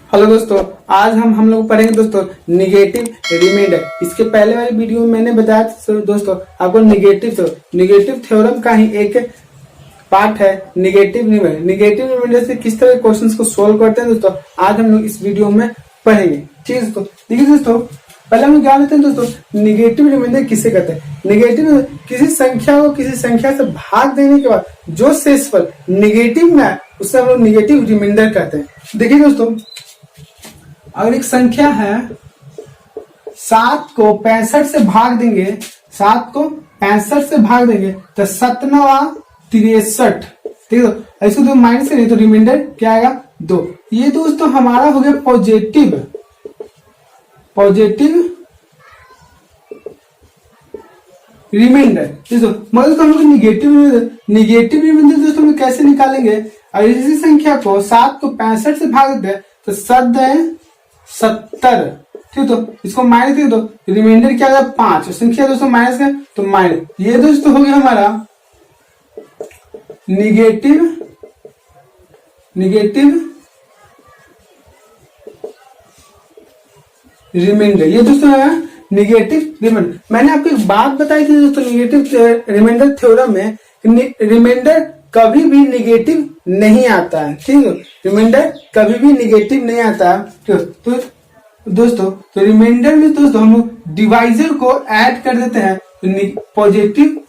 Hello दोस्तों, आज हम लोग पढ़ेंगे दोस्तों निगेटिव रिमाइंडर। इसके पहले वाली वीडियो में मैंने बताया था दोस्तों आपको निगेटिव थ्योरम का ही एक पार्ट है निगेटिव रिमाइंडर। निगेटिव रिमाइंडर से किस तरह क्वेश्चंस को सोल्व करते हैं दोस्तों, आज हम लोग इस वीडियो में पढ़ेंगे। ठीक है दोस्तों, देखिए दोस्तों पहले हम जान लेते हैं दोस्तों निगेटिव रिमाइंडर किसे कहते हैं। निगेटिव किसी संख्या को किसी संख्या से भाग देने के बाद जो शेषफल निगेटिव में है उससे हम लोग निगेटिव रिमाइंडर कहते हैं। देखिए दोस्तों, अगर एक संख्या है 7 को 65 से भाग देंगे, 7 को 65 से भाग देंगे तो 7 63। ठीक है, ऐसे तो माइनस करिए तो रिमाइंडर क्या आएगा 2। ये दोस्तों हमारा हो गया पॉजिटिव रिमाइंडर। मतलब हम लोग निगेटिव रिमाइंडर दोस्तों हम कैसे निकालेंगे। अगर इसी संख्या को 7 को 65 से भाग देते हैं तो 70। ठीक, तो इसको माइनस कर दो, रिमाइंडर क्या आएगा 5। संख्या दोस्तों माइनस का तो माइनस, ये दोस्तों हो गया हमारा निगेटिव रिमाइंडर। ये दोस्तों है निगेटिव रिमाइंडर। मैंने आपको एक बात बताई थी दोस्तों निगेटिव रिमाइंडर थ्योरम में, रिमाइंडर कभी भी निगेटिव नहीं आता है। ठीक है, रिमाइंडर कभी भी निगेटिव नहीं आता है। तो दोस्तों तो रिमाइंडर में दोस्तों हम डिवाइजर को ऐड कर देते हैं तो पॉजिटिव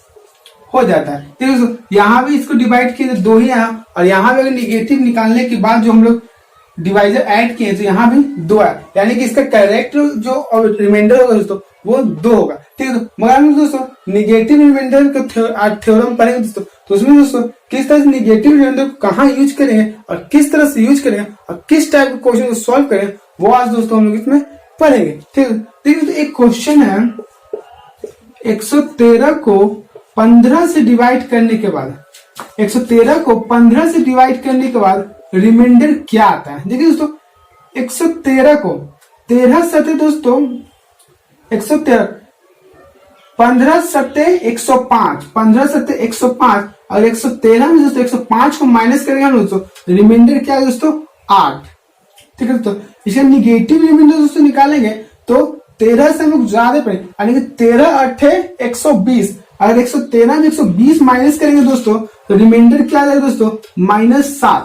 हो जाता है। ठीक है दोस्तों, यहाँ भी इसको डिवाइड किए तो 2 ही यहाँ, और यहाँ भी अगर निगेटिव निकालने के बाद जो हम लोग डिवाइजर ऐड किए तो यहाँ भी 2 है, यानी कि इसका करेक्ट जो रिमाइंडर होगा दोस्तों वो 2 होगा। ठीक है, मगर हम दोस्तों निगेटिव रिमाइंडर का थ्योरम पढ़ेंगे दोस्तों, तो उसमें दोस्तों किस तरह से निगेटिव रिमाइंडर को कहाँ यूज करेंगे और किस तरह से यूज करेंगे और किस टाइप के क्वेश्चन को सॉल्व करें वो आज दोस्तों हम लोग इसमें पढ़ेंगे। ठीक है, देखिए तो एक क्वेश्चन है 113 को 15 से डिवाइड करने के बाद 113 को 15 से डिवाइड करने के बाद रिमाइंडर क्या आता है। देखिए दोस्तों 113 को 13 सते दोस्तों 113 15 सते 105, 15 सते 105 और 113 में दोस्तों 105 को माइनस करेंगे हम दोस्तों, रिमाइंडर क्या है दोस्तों 8। ठीक है दोस्तों, इसका निगेटिव रिमाइंडर दोस्तों निकालेंगे तो 13 से हम लोग ज्यादा पड़ेंगे, यानी कि 13 8 120। अगर 113 में 120 माइनस करेंगे दोस्तों तो रिमाइंडर क्या आ जाएगा दोस्तों -7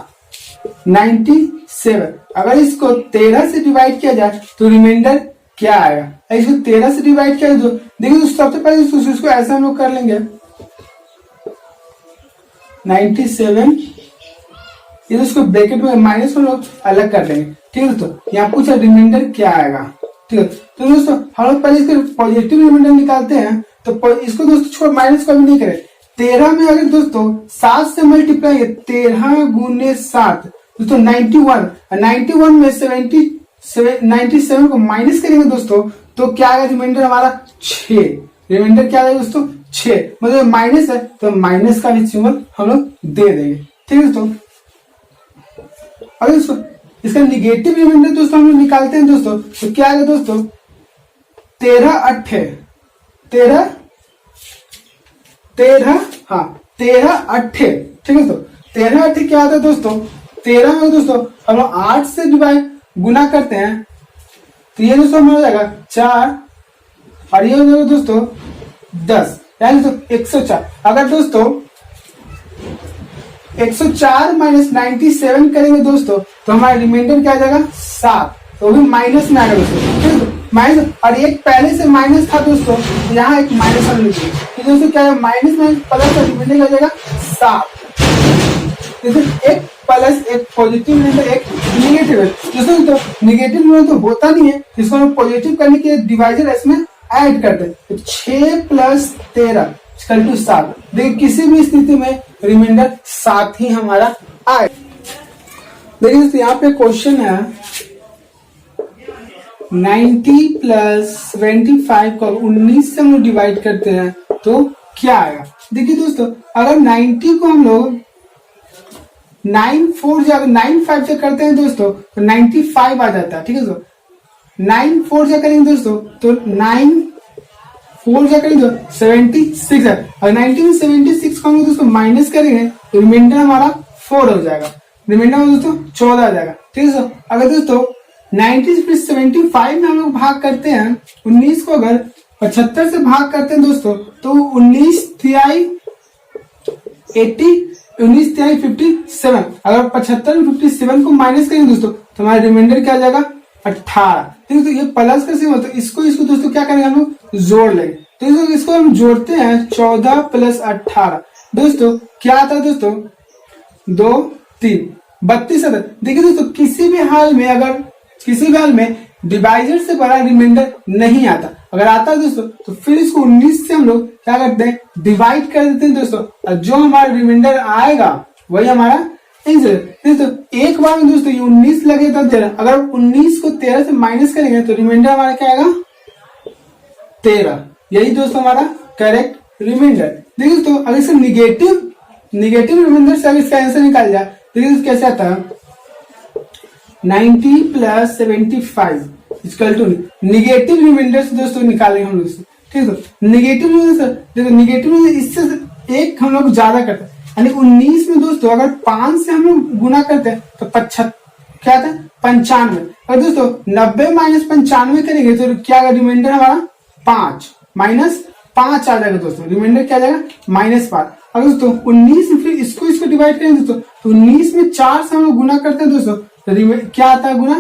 97। अगर इसको 13 से डिवाइड किया जाए तो रिमाइंडर क्या आएगा। इसको 13 से डिवाइड किया तो देखिए दोस्तों सबसे पहले इसको ऐसा हम लोग कर लेंगे 97, ये उसको ब्रैकेट में माइनस हम लोग अलग कर देंगे। ठीक है दोस्तों, यहाँ पूछा रिमाइंडर क्या आएगा। ठीक है, तो दोस्तों हम लोग पहले इसके पॉजिटिव रिमाइंडर निकालते हैं तो इसको दोस्तों छोड़ माइनस कभी नहीं करें। 13 में अगर दोस्तों 7 से मल्टीप्लाई 13 गुने 7 दोस्तों 91, 91 में 97 को माइनस करेंगे दोस्तों तो क्या आएगा रिमाइंडर हमारा 6। रिमाइंडर क्या आएगा दोस्तों 6, मतलब माइनस है तो माइनस का भी सिंबल हम लोग दे देंगे। ठीक है दोस्तों, अगर इसका निगेटिव रिमाइंडर दोस्तों हम लोग निकालते हैं दोस्तों तो क्या आएगा दोस्तों 13 8 13 8। ठीक है, तो 13 8 क्या आता है दोस्तों 13 में दोस्तों हम लोग 8 से डिवाइड गुना करते हैं तो ये दोस्तों हो जाएगा 4 और ये हो जाएगा दोस्तों 10, यानी दोस्तों 104। अगर दोस्तों 104 माइनस 97 करेंगे दोस्तों तो हमारा रिमाइंडर क्या आ जाएगा 7, तो भी माइनस में आएगा दोस्तों। माइनस, और एक पहले से माइनस था दोस्तों, यहाँ एक माइनस हम लिखिए तो दोस्तों क्या है माइनस में प्लस रिमाइंडर क्या जाएगा 7। एक प्लस एक पॉजिटिव रिमाइंडर एक निगेटिव है दोस्तों। तो निगेटिव रिमाइंडर तो होता नहीं है, इसको हम पॉजिटिव करने के डिवाइजर इसमें ऐड करते हैं तो 6 + 13 = 7। देखिए किसी भी स्थिति में रिमाइंडर 7 ही हमारा आए। देखिए दोस्तों यहाँ पे क्वेश्चन है 90 + 75 को 19 से हम लोग डिवाइड करते हैं तो क्या आएगा। देखिए दोस्तों अगर 90 को हम लोग 9 5 से करते हैं दोस्तों तो 95 आ जाता है। ठीक है दोस्तों, 9 4 से करेंगे दोस्तों तो 9 4 से करेंगे तो 76 है, और 90 में 76 को हम दोस्तों माइनस करेंगे तो रिमाइंडर हमारा 4 हो जाएगा। रिमाइंडर में दोस्तों 14 आ जाएगा। ठीक है दोस्तों, अगर दोस्तों 90 फिर 75 में हम लोग भाग करते हैं, 19 को अगर 75 से भाग करते हैं दोस्तों तो 19 तिहाई 80, 19 तिहाई 57। अगर 75 में 57 को माइनस करेंगे दोस्तों तो हमारा रिमाइंडर क्या आ जाएगा 18। ठीक है, तो ये प्लस का सिंबल, तो इसको दोस्तों क्या करेंगे हम लोग जोड़ लेंगे। तो इसको हम जोड़ते हैं 14 प्लस 18 दोस्तों क्या आता है दोस्तों 2 3 32 आता है। देखिए दोस्तों किसी भी हाल में डिवाइजर से बड़ा रिमाइंडर नहीं आता। अगर आता है दोस्तों तो फिर इसको 19 से हम लोग क्या करते हैं डिवाइड कर देते हैं दोस्तों, और जो हमारा रिमाइंडर आएगा वही हमारा आंसर। दोस्तों एक बार में दोस्तों ये 19 लगे तो 13, अगर 19 को 13 से माइनस करेंगे तो रिमाइंडर हमारा क्या आएगा 13। यही दोस्तों हमारा करेक्ट रिमाइंडर। देखिए दोस्तों अगर इसे निगेटिव रिमाइंडर से अगर इसका आंसर निकाल जाए देखिए कैसे आता है 90 plus 75 equal to negative remainder से दोस्तों निकालेंगे हम लोग। ठीक है, तो निगेटिव रिमाइंडर देखो निगेटिव इससे एक हम लोग ज्यादा करते हैं, यानी 19 में दोस्तों अगर 5 से हम लोग गुना करते हैं तो 75 क्या आता है 95। और दोस्तों 90 माइनस 95 करेंगे तो क्या रिमाइंडर हमारा 5 माइनस 5 आ जाएगा दोस्तों, रिमाइंडर क्या आ जाएगा -5। अगर दोस्तों 19 फिर इसको डिवाइड करेंगे दोस्तों तो 19 में 4 से हम लोग गुना करते हैं दोस्तों तो क्या आता है गुना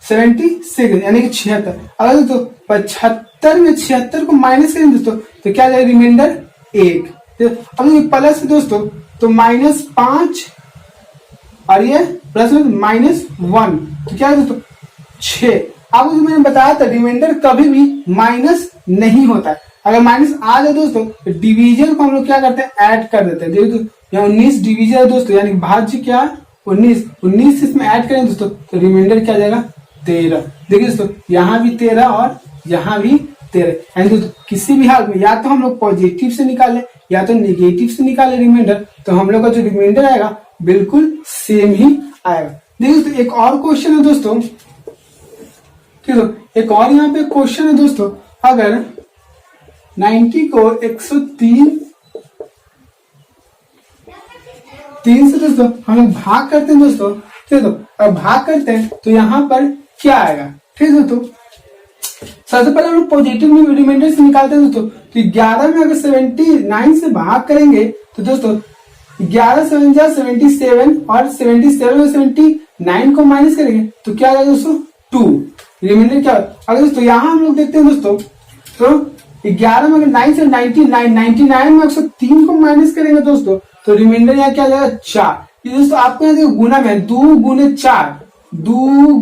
76 यानी कि 76। अगर दोस्तों 75 में 76 को माइनस करेंगे दोस्तों तो क्या जाएगा रिमाइंडर 1। तो अब ये प्लस है दोस्तों तो -5 और ये प्लस -1 तो क्या है दोस्तों 6। आपको मैंने बताया था रिमाइंडर कभी भी माइनस नहीं होता है। अगर माइनस आ जाए दोस्तों तो डिवीजन को हम लोग क्या करते हैं ऐड कर देते हैं। देखो यहाँ 19 डिवीजन है दोस्तों, यानी भाज्य क्या 19 इसमें ऐड करें दोस्तों तो रिमाइंडर क्या जाएगा 13। देखिए दोस्तों यहाँ भी 13 और यहाँ भी 13, यानी दोस्तों किसी भी हाल में या तो हम लोग पॉजिटिव से निकाले या तो निगेटिव से निकाले रिमाइंडर, तो हम लोग का जो रिमाइंडर आएगा बिल्कुल सेम ही आएगा। देखिए दोस्तों एक और क्वेश्चन है दोस्तों, ठीक है, एक और यहाँ पे क्वेश्चन है दोस्तों, अगर 90 को 103 से दोस्तों हम लोग भाग करते हैं दोस्तों, ठीक है, तो अब भाग करते हैं तो यहाँ पर क्या आएगा। ठीक है दोस्तों सबसे पहले हम लोग पॉजिटिव रिमाइंडर से निकालते हैं दोस्तों, तो 11 में अगर 79 से भाग करेंगे तो दोस्तों 11 7 जा 77 और 77 में 79 को माइनस करेंगे तो क्या आएगा दोस्तों 2। रिमाइंडर क्या अगर दोस्तों यहाँ हम लोग देखते हैं दोस्तों तो 11 में अगर 9 से 99 में 103 को माइनस करेंगे दोस्तों तो रिमाइंडर यहाँ क्या जाएगा 4। ये दोस्तों आपको यहाँ देखो गुना में 2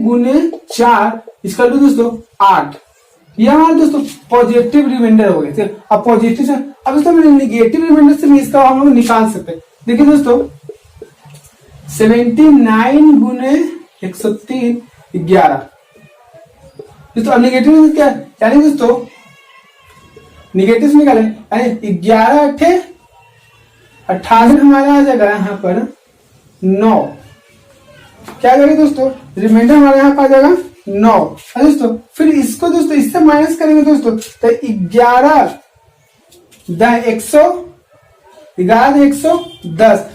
गुने 4 इसका दोस्तों 8। ये हमारा दोस्तों पॉजिटिव रिमाइंडर हो गए। अब पॉजिटिव से अब दोस्तों निगेटिव रिमाइंडर से भी इसका हम लोग निकाल सकते हैं। देखिए दोस्तों 79 गुने 103 11 दोस्तों, अब निगेटिव क्या यानी दोस्तों निगेटिव से निकाले यानी 11 18 हमारा आ जाएगा यहाँ पर 9। क्या जाएगा दोस्तों रिमाइंडर हमारे यहाँ पर आ जाएगा 9। दोस्तों फिर इसको दोस्तों इससे माइनस करेंगे दोस्तों तो 11 110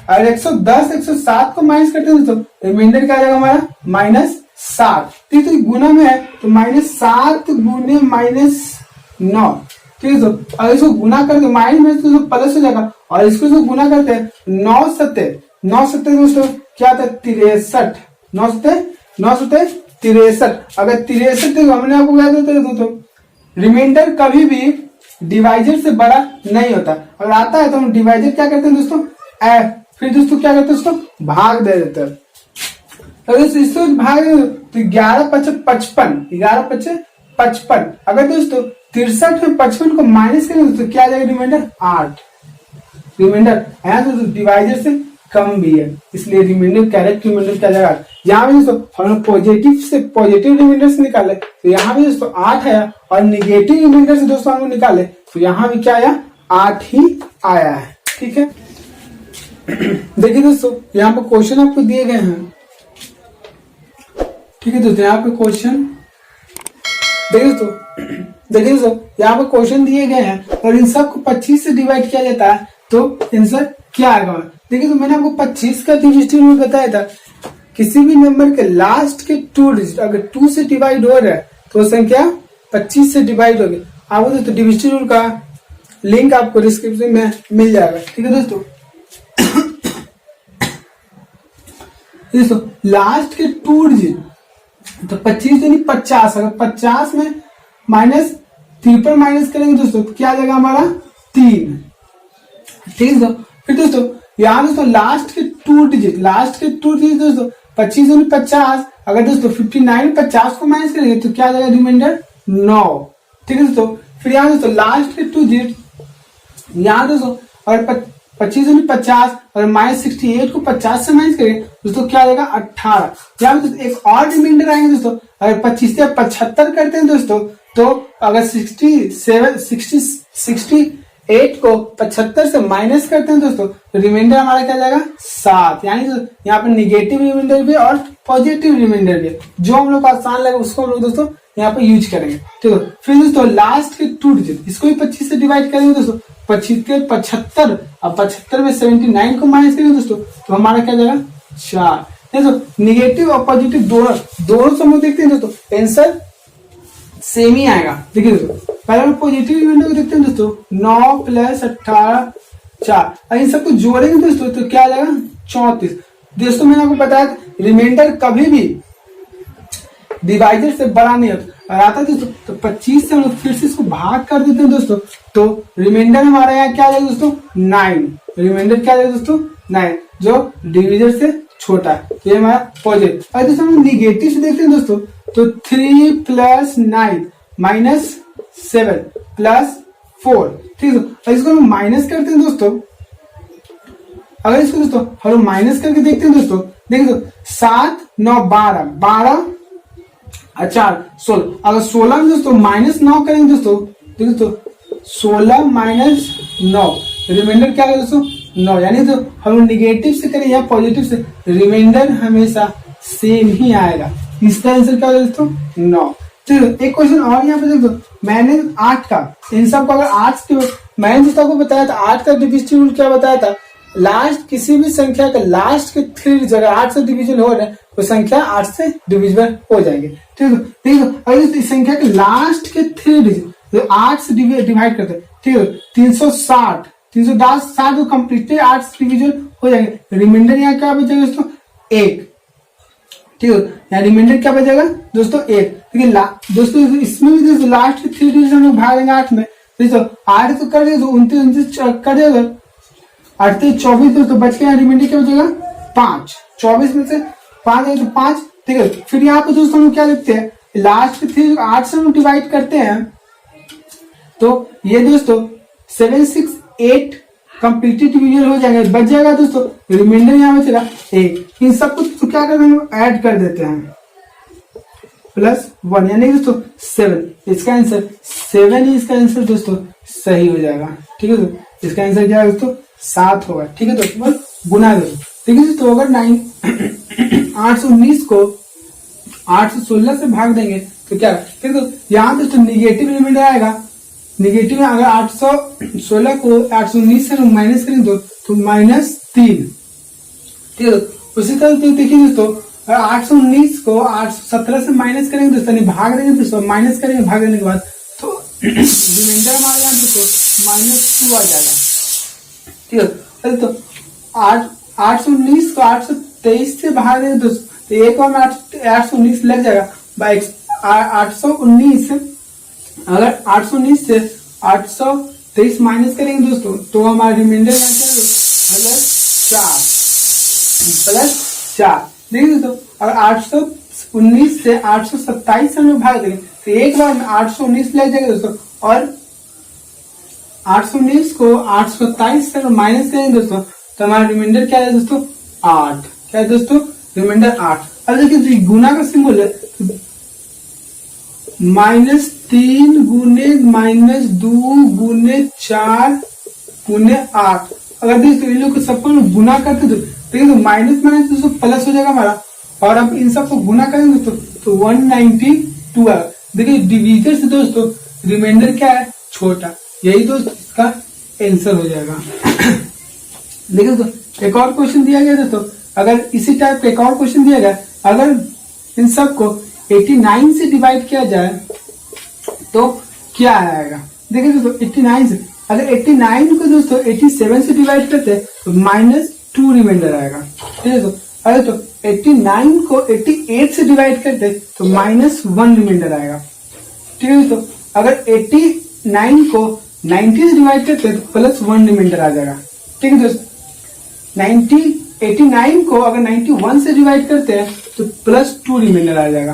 और 110 107 को माइनस करते हैं दोस्तों रिमाइंडर क्या आ जाएगा हमारा -7। ठीक है, गुना में है तो -7 गुने -9। ठीक है दोस्तों अगर इसको गुना करके माइनस में तो प्लस हो जाएगा, और इसको जो गुना करते हैं 9 7 दोस्तों क्या आता है 63। 9 7 63। अगर 63 तो हमने आपको क्या देते दोस्तों रिमाइंडर कभी भी डिवाइजर से बड़ा नहीं होता। अगर आता है तो हम डिवाइजर क्या करते हैं दोस्तों फिर दोस्तों क्या करते हैं दोस्तों भाग दे देते हैं। अगर इसको भाग तो 11 5 55 11 5 55। अगर दोस्तों 63 में 55 को माइनस करेंगे तो क्या आ जाएगा रिमाइंडर 8। रिमाइंडर है तो डिवाइजर से कम भी है, इसलिए रिमाइंडर करेक्ट रिमाइंडर क्या जाएगा। यहाँ भी दोस्तों हम लोग पॉजिटिव रिमाइंडर से निकाले तो यहाँ भी दोस्तों 8 है, और निगेटिव रिमाइंडर से दोस्तों हम लोग निकाले तो यहाँ भी क्या आया 8 ही आया है। ठीक है देखिए दोस्तों यहाँ पर क्वेश्चन आपको दिए गए हैं। ठीक है दोस्तों यहाँ पे क्वेश्चन देखिए दोस्तों यहाँ पर क्वेश्चन दिए गए हैं और इन सबको 25 से डिवाइड किया जाता है तो आंसर क्या आएगा। देखिए तो मैंने आपको 25 का डिविजन में बताया था किसी भी नंबर के लास्ट के 2 डिजिट अगर 2 से डिवाइड हो रहा है तो वो संख्या 25 से डिवाइड होगी। आपको दोस्तों डिविजन रूल का लिंक आपको डिस्क्रिप्शन में मिल जाएगा, ठीक है दोस्तों। दोस्तों लास्ट के 2 डिजिट तो 25 यानी 50, अगर 50 में माइनस 53 माइनस करेंगे दोस्तों तो क्या आ जाएगा हमारा 3, ठीक है दोस्तों। फिर दोस्तों यहाँ दोस्तों लास्ट के 2 डिजिट दोस्तों 25 यानी 50, अगर दोस्तों 59 50 को माइनस करेंगे तो क्या आ जाएगा रिमाइंडर 9, ठीक है दोस्तों। फिर यहाँ दोस्तों लास्ट के 2 डिजिट, यहाँ दोस्तों अगर 25 यानी 50 और माइनस 68 को 50 से माइनस करें दोस्तों क्या आ जाएगा 18। यहाँ दोस्तों एक और रिमाइंडर आएंगे दोस्तों, अगर 25 से 75 करते हैं दोस्तों तो अगर 68 को 75 से माइनस करते हैं दोस्तों तो रिमाइंडर हमारा क्या जाएगा 7। यानी यहाँ पे निगेटिव रिमाइंडर भी और पॉजिटिव रिमाइंडर भी, जो हम लोग को आसान लगे उसको हम लोग दोस्तों यहाँ पे यूज करेंगे, ठीक है। फिर दोस्तों लास्ट के 2 डिजिट इसको भी 25 से डिवाइड करेंगे दोस्तों, 25 के 75, अब 75 में 79 को माइनस करेंगे दोस्तों तो हमारा क्या जाएगा 4। दोस्तों निगेटिव और पॉजिटिव दोनों से हम लोग देखते हैं दोस्तों आंसर सेम ही आएगा। देखिए दोस्तों पहले हम पॉजिटिव रिमाइंडर को देखते हैं दोस्तों, 9 प्लस 18 4, और इन सबको जोड़ेंगे दोस्तों तो क्या आ जाएगा 34। दोस्तों मैंने आपको बताया रिमाइंडर कभी भी डिवाइडर से बड़ा नहीं होता, और आता है दोस्तों तो 25 से हम लोग फिर से इसको भाग कर देते हैं दोस्तों तो रिमाइंडर हमारा यहाँ क्या आ जाएगा दोस्तों 9, रिमाइंडर क्या आ जाएगा दोस्तों 9, जो डिविजन से छोटा है, तो ये हमारा पॉजिटिव। और दोस्तों हम निगेटिव से देखते हैं दोस्तों तो 3 प्लस 9 माइनस 7 प्लस 4, ठीक है। और इसको हम माइनस करते हैं दोस्तों, अगर इसको दोस्तों हम माइनस करके देखते हैं दोस्तों, देखिए दोस्तों 7 9 12 और 4 16, अगर 16 में दोस्तों माइनस 9 करेंगे दोस्तों, देखिए दोस्तों 16 माइनस 9 रिमाइंडर क्या है दोस्तों 9, यानी तो हम निगेटिव से करें या पॉजिटिव से रिमाइंडर हमेशा सेम ही आएगा। इसका आंसर क्या होगा दोस्तों 9। चलो एक क्वेश्चन और यहाँ पे देखो, मैंने 8 का इन सब को अगर 8 के मैंने दोस्तों आपको बताया था 8 का डिविजन रूल क्या बताया था, लास्ट किसी भी संख्या का लास्ट के 3 जगह 8 से डिवीजन हो रहा है तो संख्या 8 से डिविजिबल हो जाएंगे, ठीक है। ठीक है अगर इस संख्या के लास्ट के 3 डिजिट तो 8 से डिवाइड करते हैं, ठीक है। 360 कंप्लीटली 8 से डिवीजन हो जाएंगे, रिमाइंडर यहाँ क्या बचेगा दोस्तों 1, ठीक है। यहाँ रिमाइंडर क्या बचेगा दोस्तों 1, ठीक है। दोस्तों इसमें भी दोस्तों लास्ट के 3 डिजिट हम लोग भाग देंगे 8 में, दोस्तों 8 तो कर दिया तो 29 कर दिया 8 से 24 दोस्तों बच गया, रिमाइंडर क्या बचेगा 5, 24 में से 5 है तो 5, ठीक है। फिर यहाँ पे दोस्तों हम क्या लिखते हैं लास्ट के 3 8 से हम डिवाइड करते हैं तो ये दोस्तों 7 6 8 कंप्लीटली डिवीजन हो जाएगा, बच जाएगा दोस्तों रिमाइंडर यहाँ बचेगा 1। इन सबको तो क्या करते हैं ऐड कर देते हैं +1 यानी दोस्तों 7, इसका आंसर 7 ही इसका आंसर दोस्तों सही हो जाएगा, ठीक है। तो इसका आंसर क्या है दोस्तों 7 होगा, ठीक है दोस्तों। बस गुना दोस्तों, ठीक है। तो अगर 819 को 816 से भाग देंगे तो क्या, ठीक है। तो यहाँ दोस्तों निगेटिव रिमाइंडर आएगा, निगेटिव में अगर 816 को 819 से माइनस करेंगे तो -3, ठीक है। उसी तरह तो देखिए दोस्तों अगर 819 को 817 से माइनस करेंगे दोस्तों भाग देंगे दोस्तों, माइनस करेंगे भाग देने के बाद तो रिमाइंडर हमारे यहाँ दोस्तों -2 आ जाएगा, ठीक है। तो 819 को 823 से भाग देंगे दोस्तों तो एक बार में 819 लग जाएगा, 819 अगर 819 से 823 माइनस करेंगे दोस्तों तो हमारा रिमाइंडर +4 देखिए दोस्तों। अगर 819 से 827 से हम लोग भाग देंगे तो एक बार में 819 लग जाएगा दोस्तों, और 819 को 827 से माइनस करेंगे दोस्तों तो हमारा रिमाइंडर क्या है दोस्तों 8, क्या है दोस्तों रिमाइंडर 8। अब देखिए गुना का सिंबल है -3 गुने -2 गुने 4 गुने 8, अगर देखिए इन लोग को सबको गुना करते तो माइनस माइनस दोस्तों प्लस हो जाएगा हमारा, और अब इन सबको गुना करेंगे दोस्तों तो 192 है। देखिए डिविजन से दोस्तों रिमाइंडर क्या है छोटा, यही दोस्तों इसका आंसर हो जाएगा। देखिए दोस्तों एक और क्वेश्चन दिया गया दोस्तों अगर इसी टाइप का एक और क्वेश्चन दिया गया, अगर इन सबको 89 से डिवाइड किया जाए तो क्या आएगा। देखिए दोस्तों 89 से, अगर 89 को दोस्तों 87 से डिवाइड करते हैं तो -2 रिमाइंडर आएगा। ठीक है दोस्तों, अरे तो 89 को 88 से डिवाइड करते हैं तो -1 रिमाइंडर आएगा। ठीक है दोस्तों, अगर 89 को 90 से डिवाइड करते हैं तो +1 रिमाइंडर आ जाएगा। ठीक है दोस्तों, 89 को अगर 91 से डिवाइड करते हैं तो +2 रिमाइंडर आ जाएगा।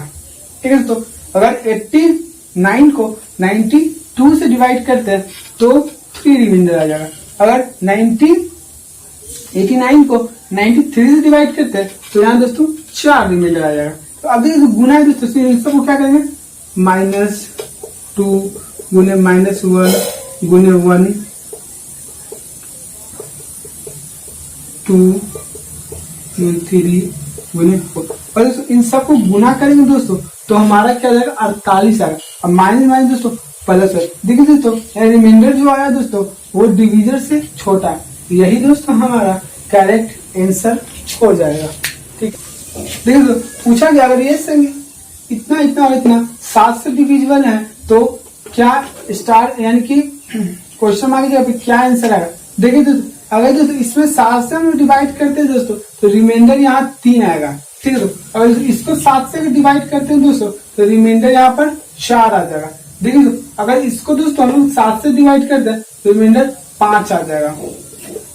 ठीक है दोस्तों, अगर 89 को 92 से डिवाइड करते हैं तो 3 रिमाइंडर आ जाएगा। अगर 89 को 93 से डिवाइड करते हैं तो यहाँ दोस्तों 4 रिमाइंडर आ जाएगा। तो अब देखिए गुना है दोस्तों, इन सबको क्या करेंगे, -2 गुने -1 गुने 1 2 3 गुने 4, और दोस्तों इन सबको गुना करेंगे दोस्तों तो हमारा क्या जाएगा 48 आएगा। अब माइनस दोस्तों प्लस है। देखिए दोस्तों रिमाइंडर जो आया दोस्तों वो डिविजर से छोटा है, यही दोस्तों हमारा करेक्ट आंसर हो जाएगा। ठीक, देखिए दोस्तों पूछा गया अगर ये इतना इतना और इतना 7 से डिविजिबल है तो क्या स्टार यानी कि क्वेश्चन मार्क के क्या आंसर आएगा। देखिए दोस्तों अगर दोस्तों इसमें 7 से हम डिवाइड करते हैं दोस्तों तो रिमाइंडर यहाँ 3 आएगा। ठीक है दोस्तों, अगर इसको 7 से डिवाइड करते हैं दोस्तों तो रिमाइंडर यहाँ पर 4 आ जाएगा। देखिए दोस्तों अगर इसको दोस्तों हम 7 से डिवाइड करते हैं तो रिमाइंडर 5 आ जाएगा।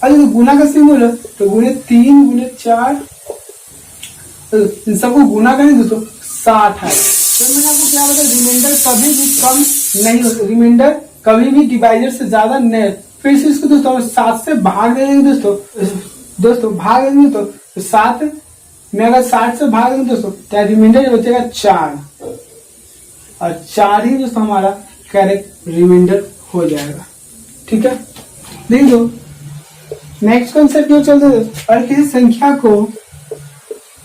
अरे तो गुना का सिंबल है तो गुने 3 गुने 4, इन सबको गुना करें दोस्तों 60 है। तो मैंने आपको क्या बताया, रिमाइंडर कभी भी कम नहीं होता, रिमाइंडर कभी भी डिवाइजर से ज्यादा नहीं। फिर से इसको दोस्तों 7 से भाग दे देंगे दोस्तों भाग देंगे तो 7 में अगर 60 से भाग देंगे दोस्तों तो रिमाइंडर बचेगा 4, और 4 ही दोस्तों हमारा करेक्ट रिमाइंडर हो जाएगा। ठीक है, देखिए दो नेक्स्ट कॉन्सेप्ट क्यों चलते हैं, और किसी संख्या को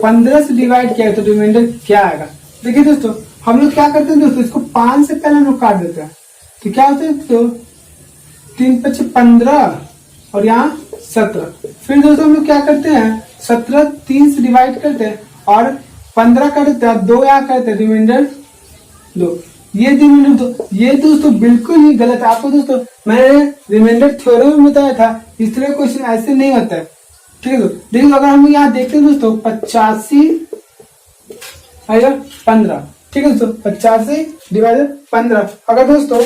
15 से डिवाइड किया है तो रिमाइंडर क्या आएगा। देखिए दोस्तों हम लोग क्या करते हैं दोस्तों, इसको 5 से पहले हम लोग काट देते हैं तो क्या होता है तो 3 × 5 = 15 और यहाँ 17। फिर दोस्तों हम लोग क्या करते हैं 17 3 से डिवाइड करते हैं और 15 करते हैं, 2 यहाँ करते हैं, रिमाइंडर 2। ये रिमाइंडर ये दोस्तों बिल्कुल ही गलत है। आपको दोस्तों मैंने रिमाइंडर थ्योरम में बताया था, इस तरह क्वेश्चन ऐसे नहीं होता है। ठीक है दोस्तों, देखिए अगर हम यहाँ देखते हैं दोस्तों 85 आएगा 15। ठीक है दोस्तों 85 डिवाइडेड 15, अगर दोस्तों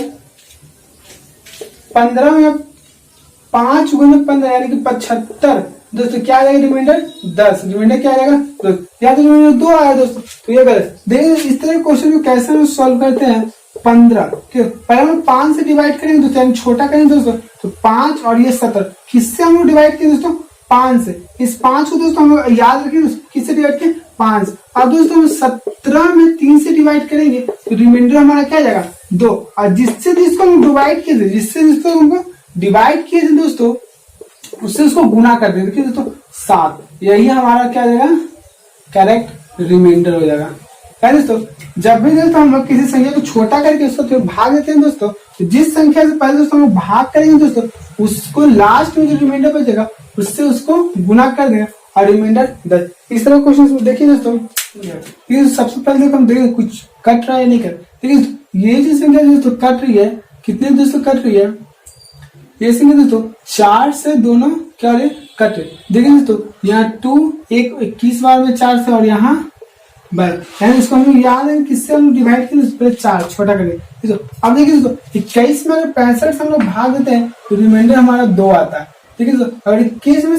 15 में 5 गुने 15 यानी कि 75 दोस्तों क्या आ जाएगा रिमाइंडर 10। रिमाइंडर क्या आ जाएगा दोस्तों, या तो रिमाइंडर 2 आया दोस्तों तो ये गलत। देखिए इस तरह क्वेश्चन को कैसे हम सॉल्व करते हैं 15, ठीक है पहले हम 5 से डिवाइड करेंगे दोस्तों, यानी छोटा करेंगे दोस्तों तो 5 और ये 17 किससे हम लोग डिवाइड किए दोस्तों 5 से। इस 5 को दोस्तों हम लोग याद रखें किससे डिवाइड किए 5। अब दोस्तों हम 17 में 3 से डिवाइड करेंगे तो रिमाइंडर हमारा क्या जाएगा 2, और जिससे जिसको हम डिवाइड किए थे जिसको हमको डिवाइड किए थे दोस्तों उससे उसको गुना कर देंगे। देखिए दोस्तों 7, यही हमारा क्या जाएगा करेक्ट रिमाइंडर हो जाएगा। क्या दोस्तों जब भी दोस्तों हम लोग किसी संख्या को छोटा करके उसको फिर भाग देते हैं दोस्तों, तो जिस संख्या से पहले दोस्तों हम भाग करेंगे दोस्तों उसको लास्ट में जो रिमाइंडर बचेगा उससे उसको गुना कर देंगे और रिमाइंडर 10। इस तरह क्वेश्चन देखिए दोस्तों, ये सबसे पहले हम देखेंगे कुछ कट रहा है नहीं कट। देखिए ये जो संख्या दोस्तों कट रही है, कितने दोस्तों कट रही है, ये संख्या दोस्तों 4 से दोनों क्या हो रही है कट रही। देखिए दोस्तों यहाँ 2 21 बार में 4 से, और यहाँ बस यानी इसको हम याद है किससे हम डिवाइड किए पहले 4 छोटा करेंगे। अब देखिए दोस्तों 21 में अगर 65 से हम लोग भाग देते हैं तो रिमाइंडर हमारा 2 आता है। ठीक है दोस्तों, अगर 21 में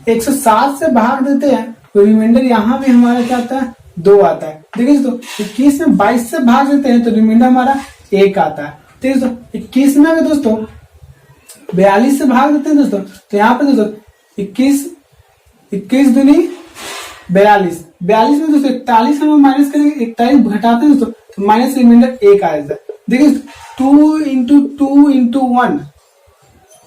107 से भाग देते हैं तो रिमाइंडर यहाँ भी हमारा क्या आता है 2 आता है। देखिए दोस्तों 21 में 22 से भाग देते हैं तो रिमाइंडर हमारा 1 आता है। ठीक है दोस्तों 21 में अगर दोस्तों 42 से भाग देते हैं दोस्तों तो यहाँ पे दोस्तों 21 दूनी 42 में दोस्तों 41 हम माइनस करेंगे, 41 घटाते हैं दोस्तों तो माइनस रिमाइंडर 1 आ जाता है। देखिए 2 × 2 × 1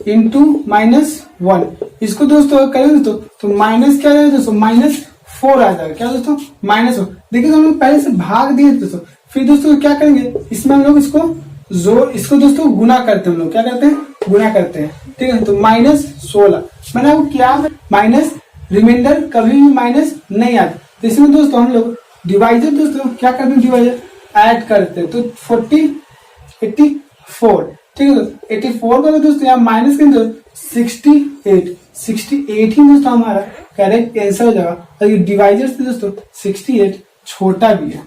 इंटू -1, इसको दोस्तों करेंगे दोस्तों तो माइनस क्या है दोस्तों -4 आ जाएगा। क्या दोस्तों -4। देखिए तो हम लोग पहले से भाग दिए दोस्तों, फिर दोस्तों क्या करेंगे इसमें हम लोग इसको दोस्तों गुना करते हैं, हम लोग क्या करते हैं गुना करते हैं। ठीक है तो -16 मैंने आपको क्या माइनस रिमाइंडर कभी भी माइनस नहीं आता। तो इसमें दोस्तों हम लोग डिवाइजर दोस्तों क्या करते हैं, डिवाइजर ऐड करते हैं। तो 40 84, ठीक है दोस्तों। 84 को दोस्तों यहाँ माइनस करेंगे तो 68 ही दोस्तों हमारा करेक्ट आंसर हो जाएगा। और ये डिवाइजर से दोस्तों 68 छोटा भी है।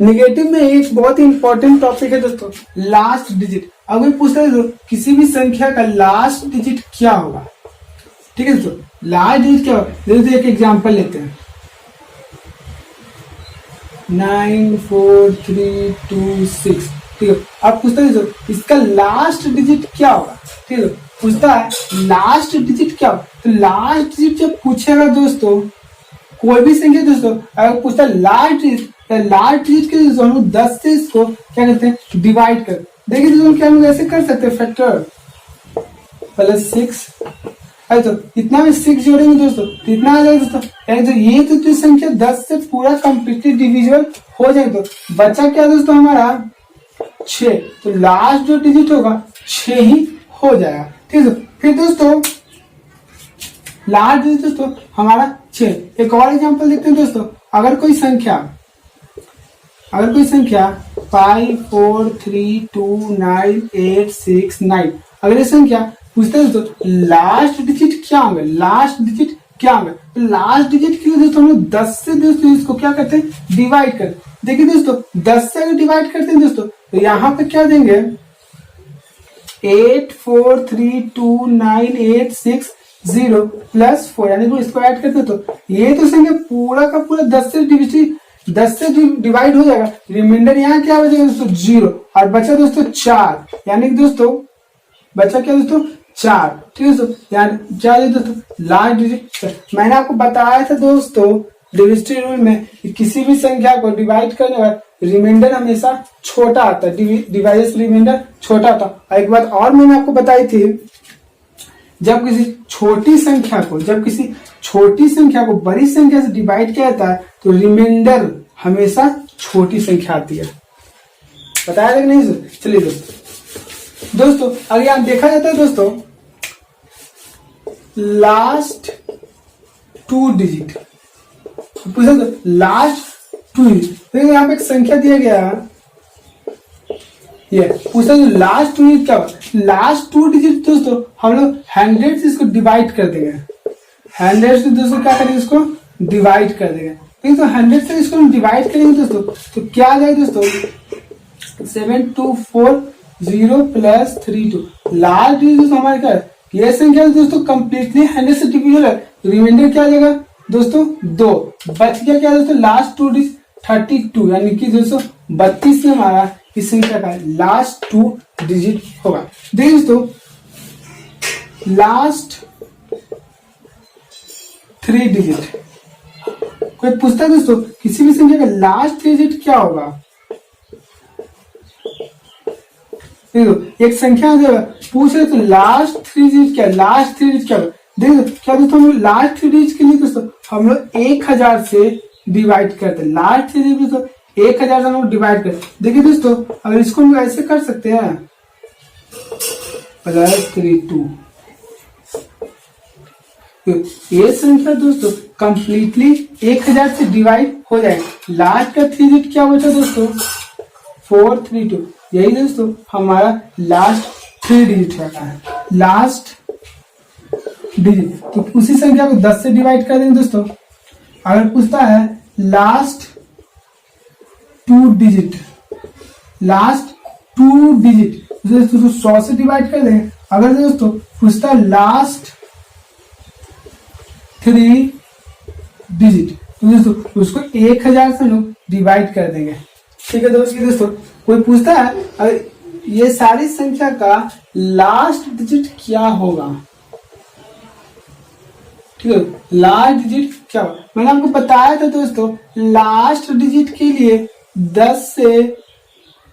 निगेटिव में एक बहुत ही इंपॉर्टेंट टॉपिक है दोस्तों, लास्ट डिजिट। अगर पूछता है दोस्तों किसी भी संख्या का लास्ट डिजिट क्या होगा, ठीक है दोस्तों, लास्ट डिजिट क्या होगा। जैसे एक एग्जांपल लेते हैं 94326, ठीक है। अब पूछता है दोस्तों इसका लास्ट डिजिट क्या होगा, ठीक है। पूछता है लास्ट डिजिट क्या होगा। तो लास्ट डिजिट जब पूछेगा दोस्तों कोई भी संख्या दोस्तों, अगर पूछता है लास्ट डिजिट, लास्ट डिजिट के दोस्तों हम लोग 10 से इसको क्या करते हैं, डिवाइड कर। देखिए दोस्तों क्या हम लोग ऐसे कर सकते हैं, फैक्टर +6, तो इतना में 6 जोड़ेंगे दोस्तों तो इतना आ जाएगा दोस्तों। तो ये तो संख्या 10 से पूरा कंप्लीटली डिविजिबल हो जाएगा। तो बचा क्या दोस्तों हमारा 6, तो लास्ट जो डिजिट होगा 6 ही हो जाएगा, ठीक है। फिर दोस्तों लास्ट डिजिट दोस्तों हमारा 6। एक और एग्जांपल देखते हैं दोस्तों, अगर कोई संख्या 5 4 3 2 9 8 6 9, अगर ये संख्या पूछते हैं दोस्तों लास्ट डिजिट क्या होंगे, लास्ट डिजिट क्या होंगे। तो लास्ट डिजिट के लिए दोस्तों हम लोग 10 से दोस्तों इसको क्या करते हैं, डिवाइड करते हैं। देखिए दोस्तों 10 से अगर डिवाइड करते हैं दोस्तों तो यहाँ पे क्या देंगे 8 4 3 2 9 8 6 0 +4, यानी कि इसको ऐड करते हैं तो ये तो संख्या पूरा का पूरा 10 से डिवाइड हो जाएगा। रिमाइंडर यहाँ क्या बचेगा दोस्तों 0, और बचा दोस्तों 4, यानी कि दोस्तों बचा क्या दोस्तों 4, ठीक है दोस्तों। यानी क्या है दोस्तों लास्ट डिजिट। मैंने आपको बताया था दोस्तों डिविजिबिलिटी रूल में कि किसी भी संख्या को डिवाइड करने पर रिमाइंडर हमेशा छोटा आता है, डिवाइजर से रिमाइंडर छोटा आता है। और एक बात और मैंने आपको बताई थी, जब किसी छोटी संख्या को बड़ी संख्या से डिवाइड किया जाता है तो रिमाइंडर हमेशा छोटी संख्या आती है। बताया कि नहीं सर। चलिए दोस्तों अगर यहाँ देखा जाता है दोस्तों लास्ट 2 डिजिट, पूछा तो लास्ट 2 डिजिट, देखिए यहाँ पे एक संख्या दिया गया है, ये पूछा तो लास्ट 2 डिजिट क्या होगा। लास्ट 2 डिजिट दोस्तों हम लोग 100 से इसको डिवाइड कर देंगे, 100 से दोस्तों क्या करेंगे, इसको डिवाइड कर देंगे। ठीक है, तो 100 से इसको डिवाइड करेंगे दोस्तों तो क्या आ जाएगा दोस्तों 7240 प्लस 32। लास्ट डिजिट दोस्तों हमारे क्या है, ये संख्या दोस्तों कंप्लीटली 100 से डिविजिबल है। रिमाइंडर क्या आ जाएगा दोस्तों 2, बच गया क्या दोस्तों लास्ट 2 डिजिट 32, यानी कि दोस्तों 32 में हमारा इस संख्या का लास्ट 2 डिजिट होगा। देखिए दोस्तों लास्ट 3 डिजिट, कोई पूछता है दोस्तों किसी भी संख्या का लास्ट 3 डिजिट क्या होगा। देखो एक संख्या पूछ रहे तो लास्ट 3 डिजिट क्या, लास्ट 3 डिजिट क्या होगा। देखो क्या दोस्तों हम लोग लास्ट 3 डिजिट के लिए दोस्तों हम लोग 1000 से डिवाइड करते हैं। लास्ट 3 डिजिट दोस्तों 1000 से हम लोग डिवाइड करते। देखिए दोस्तों अगर इसको हम ऐसे कर सकते हैं +32, ये संख्या दोस्तों कंप्लीटली 1000 से डिवाइड हो जाएगा। लास्ट का 3 डिजिट क्या बचा दोस्तों 432, यही दोस्तों हमारा लास्ट 3 डिजिट है, लास्ट डिजिट। तो उसी संख्या को 10 से डिवाइड कर देंगे दोस्तों। अगर पूछता है लास्ट 2 डिजिट, लास्ट 2 डिजिट दोस्तों 100 से डिवाइड कर देंगे। अगर दोस्तों पूछता है लास्ट 3 डिजिट तो दोस्तों उसको 1000 से लोग डिवाइड कर देंगे। ठीक है दोस्तों कोई पूछता है अगर ये सारी संख्या का लास्ट डिजिट क्या होगा, ठीक है लास्ट डिजिट क्या होगा। मैंने आपको बताया था दोस्तों लास्ट डिजिट के लिए 10 से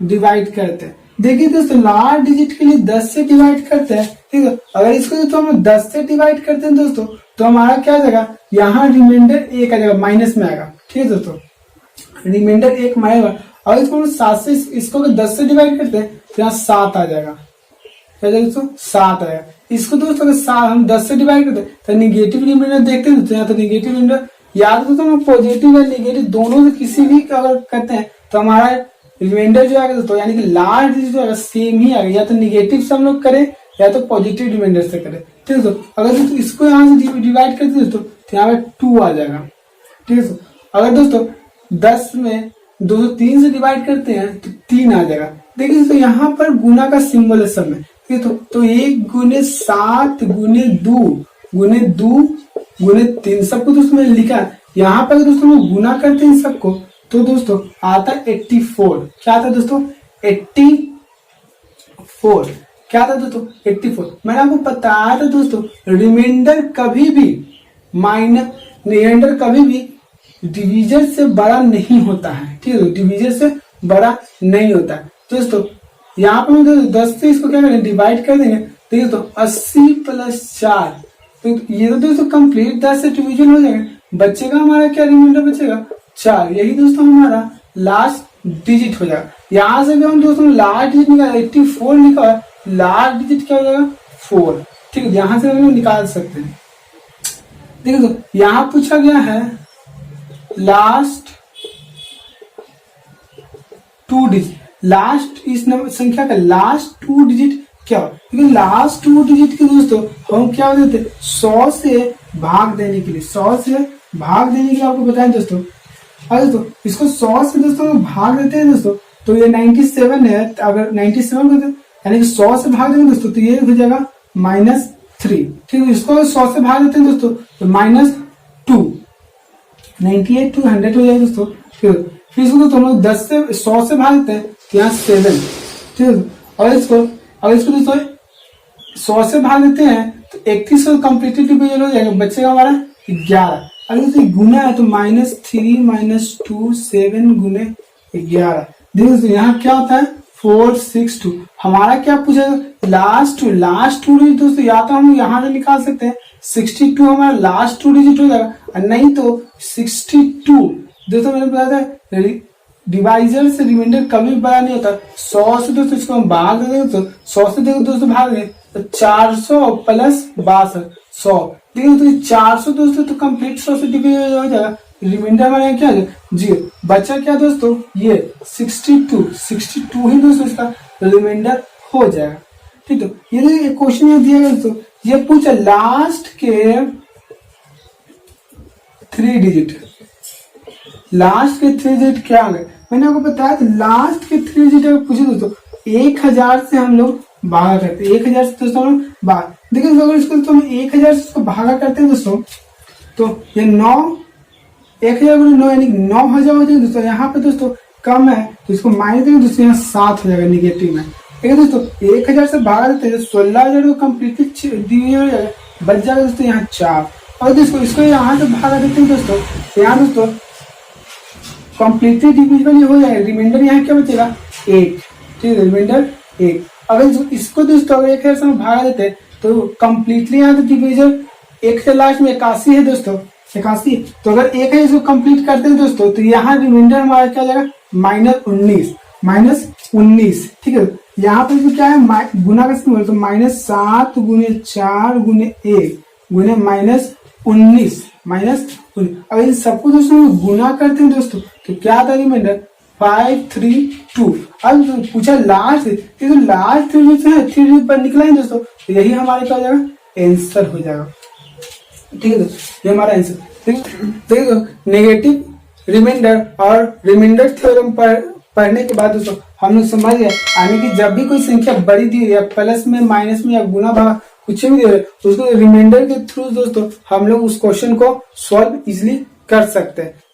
डिवाइड करते हैं। देखिए दोस्तों लास्ट डिजिट के लिए 10 से डिवाइड करते हैं, ठीक है। अगर इसको दोस्तों हम 10 से डिवाइड करते हैं दोस्तों तो हमारा क्या आ जाएगा, यहाँ रिमाइंडर 1 आ जाएगा, माइनस में आएगा। ठीक है दोस्तों रिमाइंडर 1 माइनस। और इसको 7 से इसको 10 से डिवाइड करते हैं तो यहाँ 7 आ जाएगा। क्या जाएगा दोस्तों 7 आएगा। इसको दोस्तों अगर हम 10 से डिवाइड करते हैं तो निगेटिव रिमाइंडर देखते हैं दोस्तों, यहाँ तो निगेटिव रिमाइंडर याद दोस्तों हम पॉजिटिव या निगेटिव दोनों से किसी भी अगर करते हैं तो हमारा रिमाइंडर जो आएगा दोस्तों यानी कि लास्ट डिजिट जो आएगा सेम ही आएगा, या तो निगेटिव से हम लोग करें या तो पॉजिटिव रिमाइंडर से करें। ठीक है दोस्तों, अगर दोस्तों इसको यहाँ से डिवाइड करते दोस्तों तो यहाँ पे 2 आ जाएगा। ठीक है दोस्तों, अगर दोस्तों 10 में 203 से डिवाइड करते हैं तो 3 आ जाएगा। देखिए दोस्तों यहाँ पर गुना का सिंबल है सब में, ठीक है तो 1 गुने 7 गुने 2 गुने 2 गुने 3 सबको दोस्तों मैंने लिखा। यहाँ पर दोस्तों हम गुना करते हैं सबको तो दोस्तों आता 84। क्या आता दोस्तों 84। क्या था दोस्तों 84। मैंने आपको बताया था दोस्तों रिमाइंडर कभी भी डिवीजर से बड़ा नहीं होता है। ठीक है, डिवीजर से बड़ा नहीं होता है दोस्तों। यहाँ पर हम 10 से इसको क्या करेंगे डिवाइड कर देंगे। देखिए तो 80 + 4 तो ये तो दोस्तों कंप्लीट 10 से डिवीजन हो जाएगा। बचेगा हमारा क्या रिमाइंडर बचेगा 4। यही दोस्तों हमारा लास्ट डिजिट हो जाएगा। यहाँ से भी हम दोस्तों लास्ट डिजिट निकाला 84 निकाला, लास्ट डिजिट क्या हो जाएगा 4। ठीक है, यहां से हम लोग निकाल सकते हैं। देखिए तो यहाँ पूछा गया है लास्ट 2 डिजिट, लास्ट इस नंबर संख्या का लास्ट 2 डिजिट क्या हो, क्योंकि लास्ट 2 डिजिट के दोस्तों हम क्या देते 100 से भाग देने के लिए, 100 से भाग देने के लिए आपको बताएं दोस्तों। अगर दोस्तों इसको 100 से दोस्तों भाग देते हैं दोस्तों तो ये 97 है। अगर 97 को यानी कि 100 से भाग देंगे दोस्तों तो ये हो जाएगा -3। ठीक है, इसको 100 से भाग देते हैं दोस्तों तो -2 98 to 100 हो जाएगा दोस्तों। फिर इसको दोस्तों हम लोग 10 से 100 से भाग देते हैं तो यहाँ 7। ठीक है, और इसको दोस्तों 100 से भाग देते हैं तो 31 को कंप्लीटली डिवीजन हो जाएगा, बचेगा हमारा 11। अगर दोस्तों गुना है तो -3 - 2 7 गुने 11। देखिए दोस्तों यहाँ क्या होता है 462। हमारा क्या पूछा लास्ट 2 डिजिट दोस्तों, या तो हम यहाँ से निकाल सकते हैं 62 हमारा लास्ट 2 डिजिट हो जाएगा, और नहीं तो 62 दोस्तों मैंने बताया था डिवाइजर से रिमाइंडर कभी बड़ा नहीं होता। 100 से दोस्तों इसको हम भाग देंगे तो 100 से देखो दोस्तों भाग देंगे तो 400 + 62 100। देखिए दोस्तों 400 दोस्तों तो कंप्लीट 100 से डिवाइड हो जाएगा, रिमाइंडर हमारे क्या है 0। बचा क्या दोस्तों ये 62 ही दोस्तों इसका रिमाइंडर हो जाएगा। ठीक है, ये क्वेश्चन ये दिया गया दोस्तों, ये पूछा लास्ट के 3 डिजिट, लास्ट के 3 डिजिट क्या आ गए। मैंने आपको बताया था लास्ट के 3 डिजिट पूछे दोस्तों 1000 से हम लोग भागा करते हैं। 1000 से दोस्तों हम भाग, देखिए अगर इसको तो हम 1000 से इसको भागा करते हैं दोस्तों तो ये 1000 × 9 यानी 9000 हो जाएगा दोस्तों। यहाँ पे दोस्तों कम है तो इसको माइनस देंगे दोस्तों, यहाँ 7 हो जाएगा निगेटिव में। ठीक है दोस्तों 1000 से भागा देते हैं 16000 को कंप्लीटली डिवीजन हो जाएगा, बच जाएगा दोस्तों यहाँ 4। और दोस्तों इसको यहाँ से भागा देते हैं दोस्तों तो यहाँ दोस्तों कंप्लीटली डिविजिबल हो जाएगा, रिमाइंडर यहाँ क्या बचेगा 8। ठीक है, रिमाइंडर 8। अगर इसको दोस्तों अगर 1000 से भागा देते हैं तो कंप्लीटली यहाँ तो डिविजन 1 से लास्ट में 81 है दोस्तों, 81। तो अगर 1000 इसको कंप्लीट करते हैं दोस्तों तो यहाँ रिमाइंडर हमारा क्या जाएगा -19। ठीक है, यहाँ पर तो क्या है गुना का सिंबल तो -7 × 4 × 1 गुने -19 अगर इन सबको दोस्तों गुना करते हैं दोस्तों तो क्या आता है रिमाइंडर 532। अब पूछा लास्ट, तो लास्ट 3 डिजिट है 3 डिजिट पर निकला है दोस्तों तो यही हमारे क्या हो जाएगा आंसर हो जाएगा। ठीक है दोस्तों, ये हमारा आंसर। देखो नेगेटिव रिमाइंडर और रिमाइंडर थ्योरम पढ़ने के बाद दोस्तों हम लोग समझ गए यानी कि जब भी कोई संख्या बड़ी दी है या प्लस में माइनस में या गुना भाग कुछ भी दे रहे उसको रिमाइंडर के थ्रू दोस्तों हम लोग उस क्वेश्चन को सॉल्व इजिली कर सकते हैं।